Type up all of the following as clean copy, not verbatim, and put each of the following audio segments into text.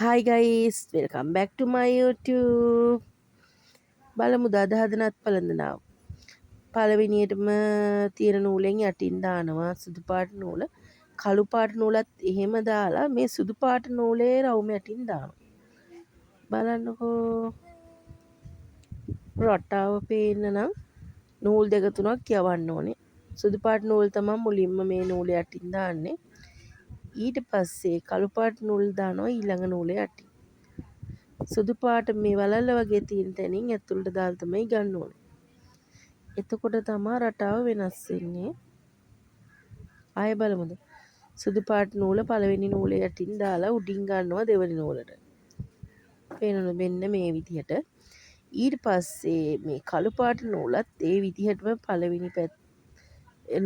Hi guys, welcome back to my YouTube. බලමු අද හදනත් පළඳනාව. පළවෙනියටම තියෙන නූලෙන් යටින් දානවා සුදු පාට නූල. කළු පාට නූලත් එහෙම දාලා මේ සුදු පාට නූලේ රවුම යටින් දානවා. බලන්නකෝ රටාව පේන්න නම් නූල් දෙක තුනක් යවන්න ඕනේ. සුදු පාට නූල් තමයි මුලින්ම මේ නූල යටින් දාන්නේ. ඊට පස්සේ කළු පාට නූල් දානවා ඊළඟ නූලේ යටින්. සුදු පාට මේ වලල්ල වගේ තියෙන තැනින් ඇතුළට දාලා තමයි ගන්න ඕනේ. එතකොට තමයි රටාව වෙනස් වෙන්නේ. ආයෙ බලමුද? සුදු පාට නූල පළවෙනි නූලේ යටින් දාලා උඩින් ගන්නවා දෙවෙනි නූලට. පේනවද? මෙන්න මේ විදිහට. ඊට පස්සේ මේ කළු පාට නූලත් ඒ විදිහටම පළවෙනි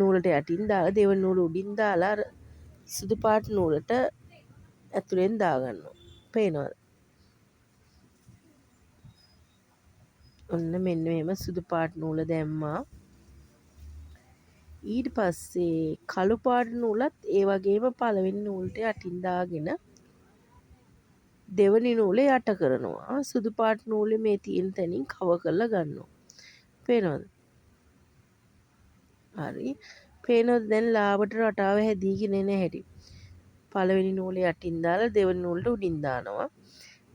නූලට යටින් දාලා දෙවෙනි නූල උඩින් දාලා අර සුදු පාට නූලට ඇතුලෙන් දාගන්නවා. පේනවද? ඔන්න මෙන්න මෙහෙම සුදු පාට නූල දැම්මා. ඊට පස්සේ කළු පාට නූලත් ඒ වගේම පළවෙනි නූලට යටින් දාගෙන දෙවෙනි නූලේ යට කරනවා. සුදු පාට නූලේ මේ තියෙන තැනින් කව කරලා ගන්නවා. පේනවද? හරි. පේනවද දැන් ලාවට රටාව හැදීගෙන එන හැටි. පළවෙනි නූලේ යටින් දාලා දෙවෙනි නූලට උඩින් දානවා.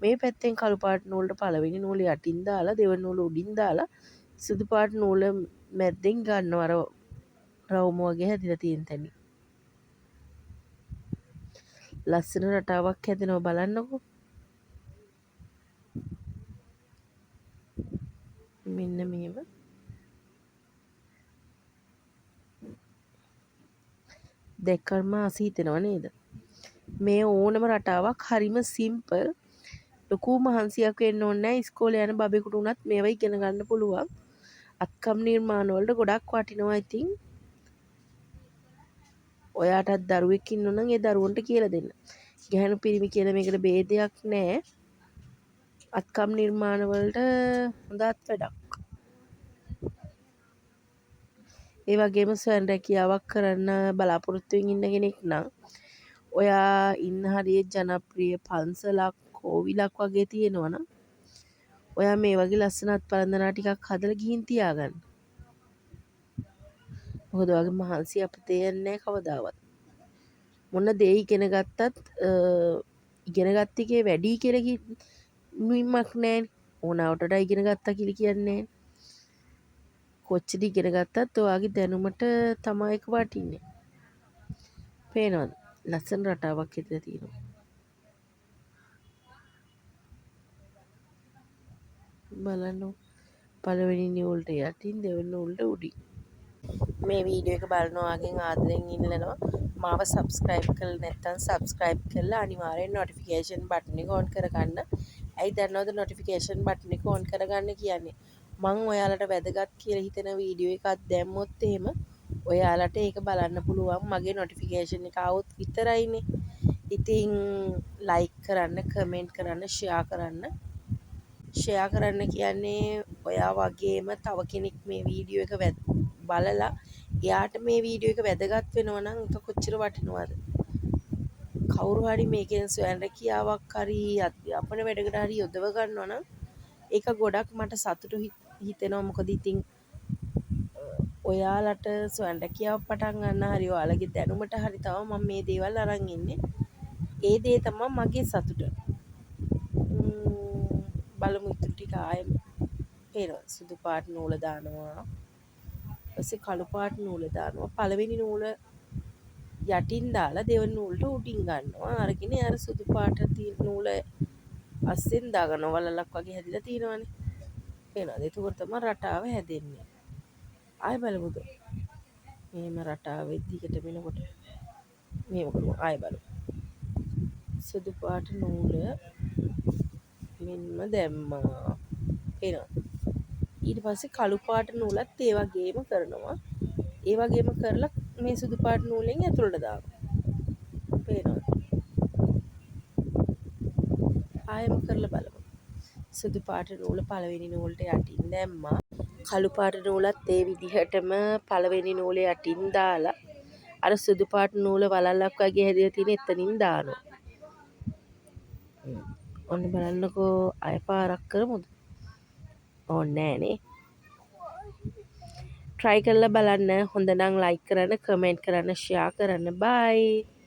මේ පැත්තෙන් කළු පාට නූලට පළවෙනි නූලේ යටින් දාලා දෙවෙනි නූල උඩින් දාලා සුදු පාට නූල මැද්දෙන් ගන්නවා අර රවුම වගේ හැදිලා තියෙන තැනින්. ලස්සන රටාවක් හැදෙනවා බලන්නකෝ. මෙන්න මෙහෙම. දැක්කම ආස හිතෙනව නේද? මේ ඕනම රටාවක් හරිම සිම්පල්. ලොකු මහන්සියක් වෙන්න ඕනේ නැහැ. ඉස්කෝලේ යන බබෙකුට උනත් මේවා ඉගෙන ගන්න පුළුවන්. අත්කම් නිර්මාණ වලට ගොඩක් වටිනවා. ඉතින් ඔයාටත් දරුවෙක් ඉන්නොනම් ඒ දරුවන්ට කියලා දෙන්න. ගැහැණු පිරිමි කියලා මේකට ભેදයක් නැහැ. අත්කම් නිර්මාණ වලට හොඳත් වැඩක්. ඒ වගේම ස්වයං රැකියාවක් කරන්න බලාපොරොත්තුවෙන් ඉන්න කෙනෙක් නම් ඔයා ඉන්න හරිය ජනප්‍රිය පන්සලක් කෝවිලක් වගේ තියෙනවනම් ඔයා මේ වගේ ලස්සනත් පළඳනා ටිකක් හදලා ගිහින් තියාගන්න. මොකද ඔයාගේ මහන්සි අපිට තේරෙන්නේ නැහැ කවදාවත්. මොන දේ ඉගෙන ගත්තත් ඉගෙන ගත්ත එකේ වැඩි කියලා නිමක් නැහැ. ඕනාවට වඩා ඉගෙන ගත්තා කියලා කියන්නේ නැහැ. කොච්චර ඉගෙන ගත්තත් ඔයාගේ දැනුමට තමයි ඒක වටින්නේ. පේනවද? ලස්සන රටාවක් හිටලා තියෙනවා. බලන්න පළවෙනි නූලට යටින් දෙවෙනි නූලට උඩින්. මේ වීඩියෝ එක බලනවාගෙන් ආදරෙන් ඉල්ලනවා මාව සබස්ක්‍රයිබ් කරලා නැත්නම් සබස්ක්‍රයිබ් කරලා අනිවාර්යෙන් නොටිෆිකේෂන් බටන් එක ඔන් කරගන්න. ඇයි දන්නවද නොටිෆිකේෂන් බටන් එක ඔන් කරගන්න කියන්නේ? මං ඔයාලට වැදගත් කියලා හිතන වීඩියෝ එකක් දැම්මොත් එහෙම ඔයාලට ඒක බලන්න පුළුවන් මගේ නොටිෆිකේෂන් එක આવොත් විතරයිනේ. ඉතින් ලයික් කරන්න, කමෙන්ට් කරන්න, ෂෙයා කරන්න. ෂෙයා කරන්න කියන්නේ ඔයා වගේම තව කෙනෙක් මේ වීඩියෝ එක බලලා එයාට මේ වීඩියෝ එක වැදගත් වෙනවා නම් ඒක කොච්චර වටිනවද? කවුරු හරි මේකෙන් ස්වයං රැකියාවක් හරි අධ්‍යාපන වැඩකට හරි යොදව ගන්නවා නම් ඒක ගොඩක් මට සතුටු හිතෙනවා. මොකද ඉතින් ඔයාලට ස්වයං රැකියාවක් පටන් ගන්න හරි ඔයාලගේ දැනුමට හරි තමයි මම මේ දේවල් අරන් ඉන්නේ. ඒ දේ තමයි මගේ සතුට. බලමු ඉතුරු ටික ආයෙ පේනවා. සුදු පාට නූල දානවා. ඊපස්සේ කළු පාට නූල දානවා. පළවෙනි නූල යටින් දාලා දෙවෙනි නූලට උඩින් ගන්නවා. අරගෙන අර සුදු පාට නූල අස්සෙන් දාගන්නවා. වලලක් වගේ හැදිලා තියෙනවනේ. පේනවද? එතකොට තමයි රටාව හැදෙන්නේ. ආයෙ බලමුද? මෙහෙම රටාවෙ දිගට වෙනකොට මෙහෙම කරමු. ආයෙ බලමු. සුදු පාට නූල මෙන්න දැම්මා. පේනවද? ඊට පස්සේ කළු පාට නූලත් ඒ වගේම කරනවා. ඒ වගේම කරලා මේ සුදු පාට නූලෙන් ඇතුළට දානවා. පේනවද? ආයෙම කරලා බලමු. සුදු පාට නූල පළවෙනි නූලට යටින් දැම්මා. කළු පාට නූලත් ඒ විදිහටම පළවෙනි නූලේ යටින් දාලා අර සුදු පාට නූල වලල්ලක් වගේ හැදලා තියෙන එතනින් දානවා. ඔන්න බලන්නකෝ අය පාරක් කරමුද? ඕනේ නෑනේ. try කරලා බලන්න. හොඳ නම් like කරන්න, comment කරන්න, share කරන්න. bye.